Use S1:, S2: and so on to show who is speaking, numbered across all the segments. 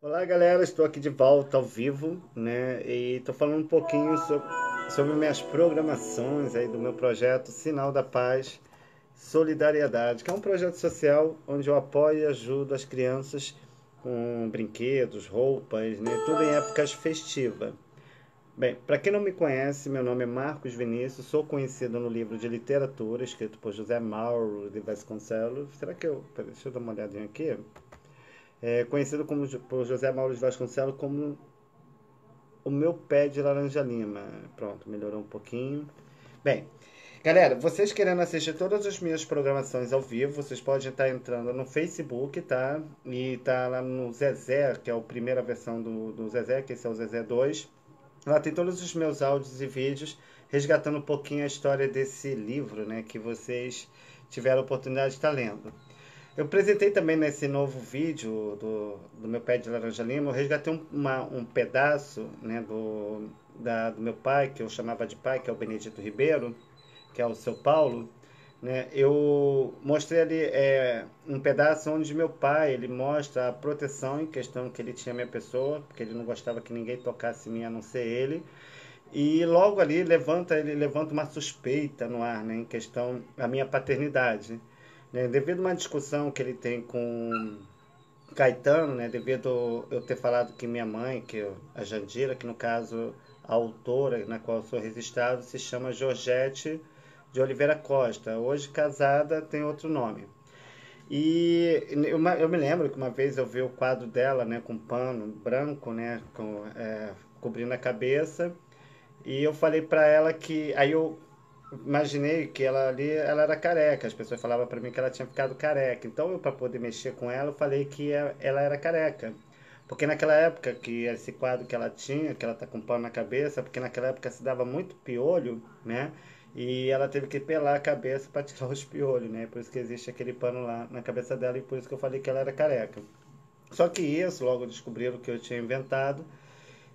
S1: Olá, galera, estou aqui de volta ao vivo, né? E estou falando um pouquinho sobre minhas programações aí do meu projeto Sinal da Paz Solidariedade, que é um projeto social onde eu apoio e ajudo as crianças com brinquedos, roupas, né? Tudo em épocas festivas. Bem, para quem não me conhece, meu nome é Marcos Vinícius, sou conhecido no livro de literatura escrito por José Mauro de Vasconcelos. Será que eu. Deixa eu dar uma olhadinha aqui. É conhecido por José Mauro de Vasconcelos como o meu pé de laranja lima. Pronto, melhorou um pouquinho. Bem, galera, vocês querendo assistir todas as minhas programações ao vivo, vocês podem estar entrando no Facebook, tá? E tá lá no Zezé, que é a primeira versão do Zezé, que esse é o Zezé 2. Lá tem todos os meus áudios e vídeos resgatando um pouquinho a história desse livro, né? Que vocês tiveram a oportunidade de estar lendo. Eu apresentei também nesse novo vídeo do meu pé de laranja lima, eu resgatei um pedaço, né, do meu pai, que eu chamava de pai, que é o Benedito Ribeiro, que é o seu Paulo. Né? Eu mostrei ali um pedaço onde meu pai ele mostra a proteção em questão que ele tinha a minha pessoa, porque ele não gostava que ninguém tocasse em mim a não ser ele. E logo ali ele levanta uma suspeita no ar, né, em questão da minha paternidade. Né, devido a uma discussão que ele tem com Caetano, né, devido eu ter falado que minha mãe, a Jandira, que no caso a autora na qual eu sou registrado, se chama Georgette de Oliveira Costa. Hoje casada, tem outro nome. E eu me lembro que uma vez eu vi o quadro dela, né, com um pano branco, né, cobrindo a cabeça, e eu falei pra ela que. Aí eu imaginei que ela ali ela era careca. As pessoas falavam pra mim que ela tinha ficado careca. Então eu, pra poder mexer com ela, eu falei que ela era careca. Porque naquela época que esse quadro que ela tinha, que ela tá com pano na cabeça, porque naquela época se dava muito piolho, né? E ela teve que pelar a cabeça para tirar os piolhos, né? Por isso que existe aquele pano lá na cabeça dela e por isso que eu falei que ela era careca. Só que isso, logo descobriram que eu tinha inventado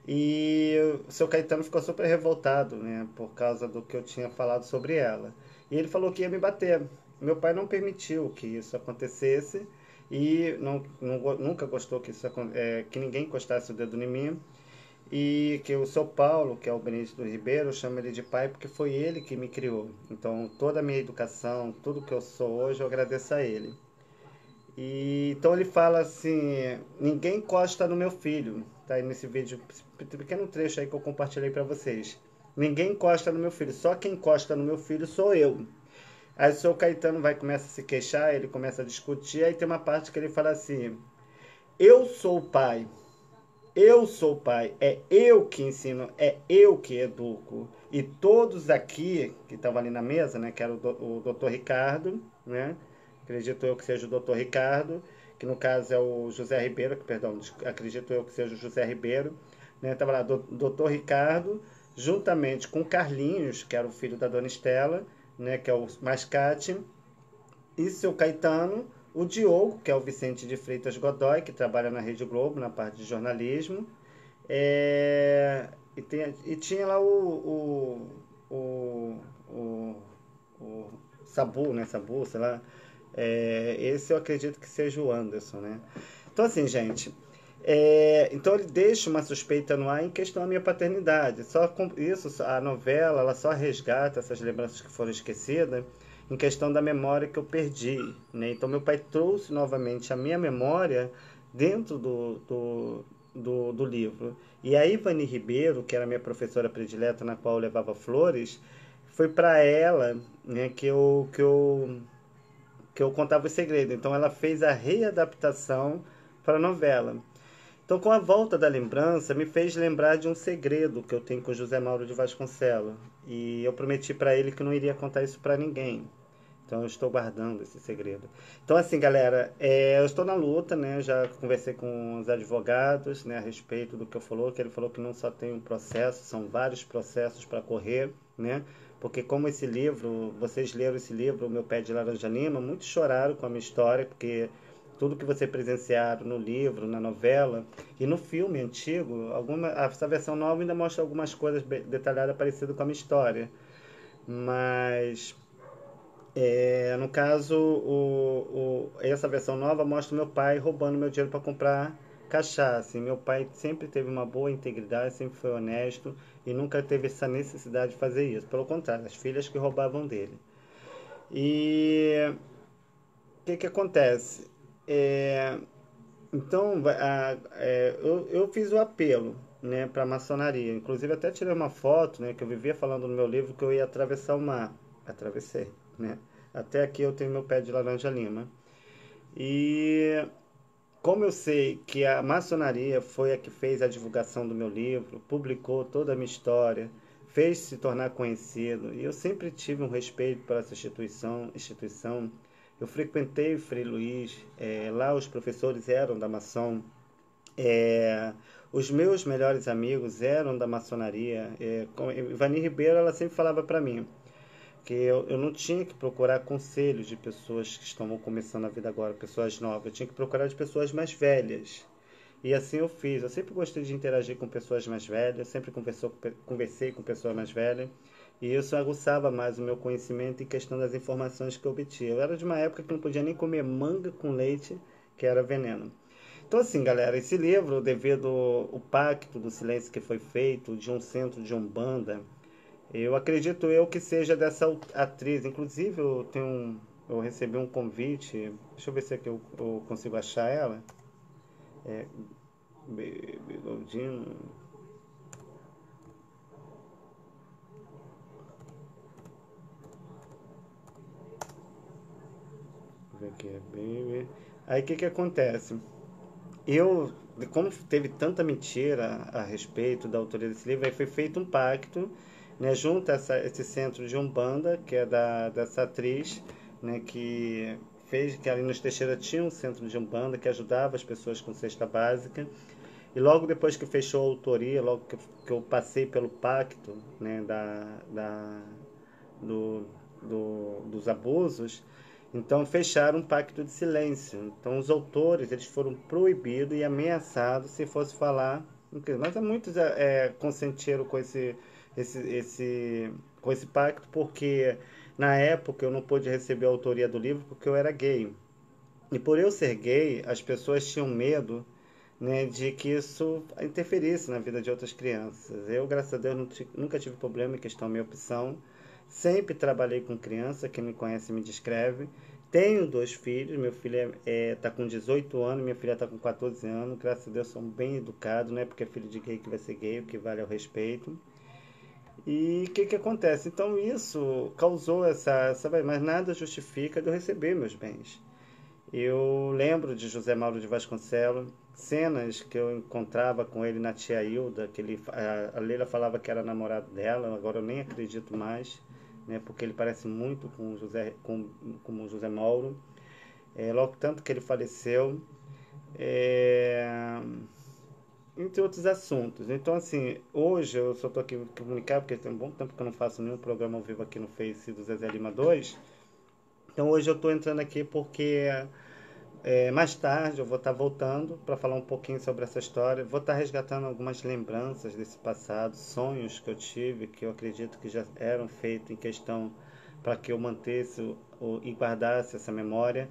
S1: e o seu Caetano ficou super revoltado, né, por causa do que eu tinha falado sobre ela. E ele falou que ia me bater. Meu pai não permitiu que isso acontecesse e nunca gostou que, que ninguém encostasse o dedo em mim. E que o seu Paulo, que é o Benedito Ribeiro, chama ele de pai porque foi ele que me criou. Então toda a minha educação, tudo que eu sou hoje, eu agradeço a ele. E então ele fala assim: ninguém encosta no meu filho. Tá aí nesse vídeo, pequeno trecho aí que eu compartilhei para vocês. Ninguém encosta no meu filho, só quem encosta no meu filho sou eu. Aí o seu Caetano vai começa a se queixar, ele começa a discutir, aí tem uma parte que ele fala assim: eu sou o pai, eu sou o pai, é eu que ensino, é eu que educo. E todos aqui que estavam ali na mesa, né, que era o doutor Ricardo, né, acredito eu que seja o doutor Ricardo, que no caso é o José Ribeiro, perdão, acredito eu que seja o José Ribeiro, né, estava lá doutor Ricardo, juntamente com Carlinhos, que era o filho da dona Estela, né, que é o mascate, e seu Caetano, o Diogo, que é o Vicente de Freitas Godoy, que trabalha na Rede Globo, na parte de jornalismo, e tinha lá o, o, o Sabu, né? Sabu, sei lá. Esse eu acredito que seja o Anderson, né? Então, assim, gente. Então ele deixa uma suspeita no ar em questão da minha paternidade. Só com isso, a novela, ela só resgata essas lembranças que foram esquecidas em questão da memória que eu perdi, né? Então meu pai trouxe novamente a minha memória dentro do livro. E a Ivani Ribeiro, que era minha professora predileta, na qual eu levava flores, foi para ela, né, que eu contava o segredo. Então ela fez a readaptação para a novela. Então, com a volta da lembrança, me fez lembrar de um segredo que eu tenho com o José Mauro de Vasconcelos. E eu prometi para ele que não iria contar isso para ninguém. Então eu estou guardando esse segredo. Então assim, galera, eu estou na luta, né? Já conversei com os advogados, né, a respeito do que eu falou, que ele falou que não só tem um processo, são vários processos para correr, né? Porque como esse livro, vocês leram esse livro, O Meu Pé de Laranja Lima, muitos choraram com a minha história, porque tudo que você presenciaram no livro, na novela e no filme antigo, essa versão nova ainda mostra algumas coisas detalhadas parecidas com a minha história. Mas no caso, essa versão nova mostra meu pai roubando meu dinheiro para comprar cachaça. E meu pai sempre teve uma boa integridade, sempre foi honesto e nunca teve essa necessidade de fazer isso. Pelo contrário, as filhas que roubavam dele. E o que acontece? É, então, eu fiz o apelo, né, para a maçonaria. Inclusive, até tirei uma foto, né, que eu vivia falando no meu livro que eu ia atravessar o mar. Atravessei, né? Até aqui eu tenho meu pé de laranja lima. E como eu sei que a maçonaria foi a que fez a divulgação do meu livro, publicou toda a minha história, fez se tornar conhecido, e eu sempre tive um respeito por essa instituição. Eu frequentei o Frei Luiz, lá os professores eram da maçom, é, os meus melhores amigos eram da maçonaria. Ivani Ribeiro, ela sempre falava para mim que eu não tinha que procurar conselhos de pessoas que estão começando a vida agora, pessoas novas. Eu tinha que procurar de pessoas mais velhas. E assim eu fiz. Eu sempre gostei de interagir com pessoas mais velhas, sempre conversei com pessoas mais velhas. E isso aguçava mais o meu conhecimento em questão das informações que eu obtinha. Eu era de uma época que não podia nem comer manga com leite, que era veneno. Então, assim, galera, esse livro, devido ao pacto do silêncio que foi feito de um centro de Umbanda, eu acredito eu que seja dessa atriz. Inclusive, eu recebi um convite. Deixa eu ver se aqui eu consigo achar ela. É, Bigodinho. Deixa eu ver aqui. Baby. Aí o que acontece? Eu, como teve tanta mentira a respeito da autoria desse livro, aí foi feito um pacto, né, junto a esse centro de Umbanda, que é dessa atriz, né, que fez que ali nos Teixeira tinha um centro de Umbanda que ajudava as pessoas com cesta básica. E logo depois que fechou a autoria, logo que eu passei pelo pacto, né, do, dos abusos, então fecharam um pacto de silêncio. Então os autores eles foram proibidos e ameaçados se fosse falar. Mas muitos consentiram com com esse pacto porque na época eu não pude receber a autoria do livro porque eu era gay. E por eu ser gay, as pessoas tinham medo, né, de que isso interferisse na vida de outras crianças. Eu, graças a Deus, nunca tive problema em questão da minha opção. Sempre trabalhei com criança, quem me conhece me descreve. Tenho 2 filhos, meu filho está com 18 anos, minha filha está com 14 anos. Graças a Deus são bem educados, não é porque é filho de gay que vai ser gay, o que vale é o respeito. E o que acontece? Então isso causou mas nada justifica de eu receber meus bens. Eu lembro de José Mauro de Vasconcelos, cenas que eu encontrava com ele na tia Hilda, a Leila falava que era namorado dela, agora eu nem acredito mais, né, porque ele parece muito com o José Mauro. Logo tanto que ele faleceu, é, entre outros assuntos. Então, assim, hoje eu só estou aqui comunicar, porque tem um bom tempo que eu não faço nenhum programa ao vivo aqui no Face do Zezé Lima 2. Então hoje eu estou entrando aqui porque mais tarde eu vou estar voltando para falar um pouquinho sobre essa história. Vou estar resgatando algumas lembranças desse passado, sonhos que eu tive, que eu acredito que já eram feitos em questão para que eu mantesse e guardasse essa memória,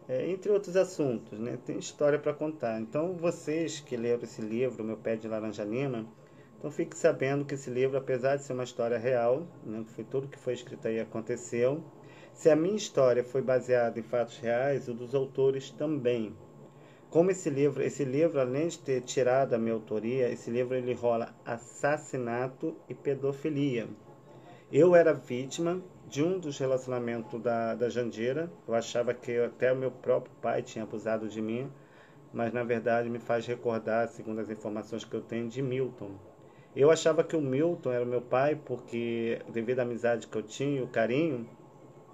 S1: entre outros assuntos, né? Tem história para contar. Então vocês que leram esse livro, Meu Pé de Laranja Lima, então fique sabendo que esse livro, apesar de ser uma história real, né, foi tudo que foi escrito aí aconteceu. Se a minha história foi baseada em fatos reais, o dos autores também. Como esse livro, além de ter tirado a minha autoria, esse livro ele rola assassinato e pedofilia. Eu era vítima de um dos relacionamentos da Jandira. Eu achava que até o meu próprio pai tinha abusado de mim, mas na verdade me faz recordar, segundo as informações que eu tenho, de Milton. Eu achava que o Milton era meu pai porque, devido à amizade que eu tinha, o carinho,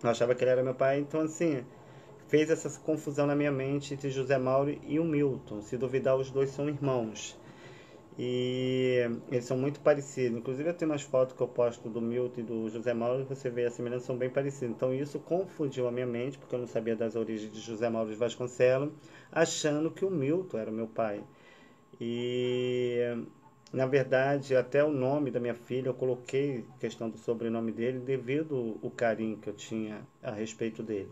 S1: eu achava que ele era meu pai. Então, assim, fez essa confusão na minha mente entre José Mauro e o Milton. Se duvidar, os dois são irmãos. E eles são muito parecidos. Inclusive, eu tenho umas fotos que eu posto do Milton e do José Mauro e você vê a semelhança, são bem parecidos. Então, isso confundiu a minha mente, porque eu não sabia das origens de José Mauro de Vasconcelos, achando que o Milton era meu pai. E na verdade, até o nome da minha filha eu coloquei questão do sobrenome dele devido ao carinho que eu tinha a respeito dele.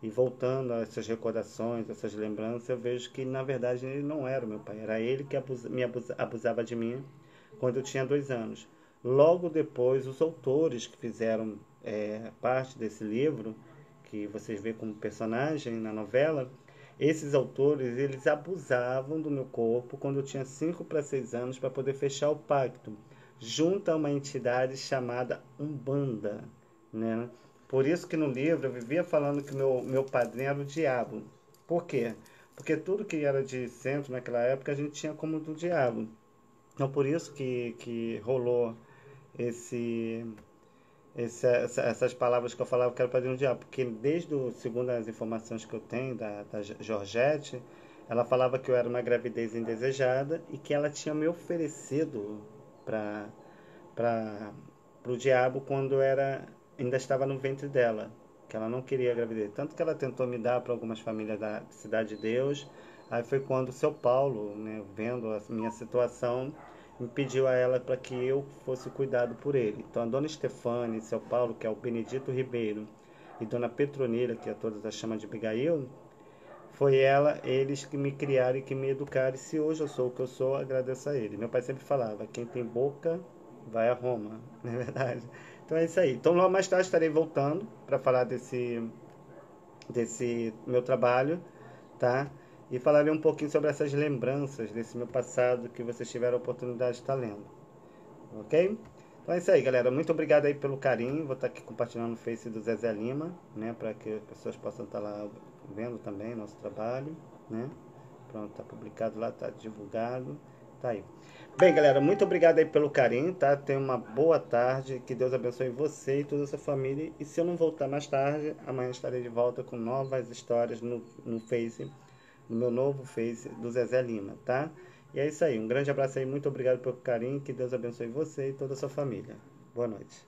S1: E voltando a essas recordações, essas lembranças, eu vejo que na verdade ele não era o meu pai, era ele que abusava de mim quando eu tinha 2 anos. Logo depois, os autores que fizeram parte desse livro, que vocês vê como personagem na novela, esses autores eles abusavam do meu corpo quando eu tinha 5 para 6 anos para poder fechar o pacto, junto a uma entidade chamada Umbanda, né? Por isso que no livro eu vivia falando que meu padrinho era o diabo. Por quê? Porque tudo que era de centro naquela época a gente tinha como do diabo. Então por isso que rolou esse, essas palavras que eu falava que era o padrinho do diabo. Porque desde segundo as informações que eu tenho da Georgette, ela falava que eu era uma gravidez indesejada e que ela tinha me oferecido para o diabo quando ainda estava no ventre dela, que ela não queria a gravidez. Tanto que ela tentou me dar para algumas famílias da Cidade de Deus. Aí foi quando o seu Paulo, né, vendo a minha situação, me pediu a ela para que eu fosse cuidado por ele. Então a dona Estefânia e seu Paulo, que é o Benedito Ribeiro, e dona Petronila, que a todas a chamam de Abigail, eles que me criaram e que me educaram. E se hoje eu sou o que eu sou, agradeço a eles. Meu pai sempre falava: quem tem boca vai a Roma, não é verdade? Então é isso aí. Então logo mais tarde estarei voltando para falar desse meu trabalho, tá? E falarei um pouquinho sobre essas lembranças desse meu passado que vocês tiveram a oportunidade de estar lendo, ok? Então é isso aí, galera. Muito obrigado aí pelo carinho. Vou estar aqui compartilhando no Face do Zezé Lima, né? Para que as pessoas possam estar lá vendo também nosso trabalho, né? Pronto, tá publicado lá, tá divulgado, tá aí. Bem, galera, muito obrigado aí pelo carinho, tá? Tenha uma boa tarde, que Deus abençoe você e toda a sua família. E se eu não voltar mais tarde, amanhã estarei de volta com novas histórias no Face, no meu novo Face do Zezé Lima, tá? E é isso aí, um grande abraço aí, muito obrigado pelo carinho, que Deus abençoe você e toda a sua família. Boa noite.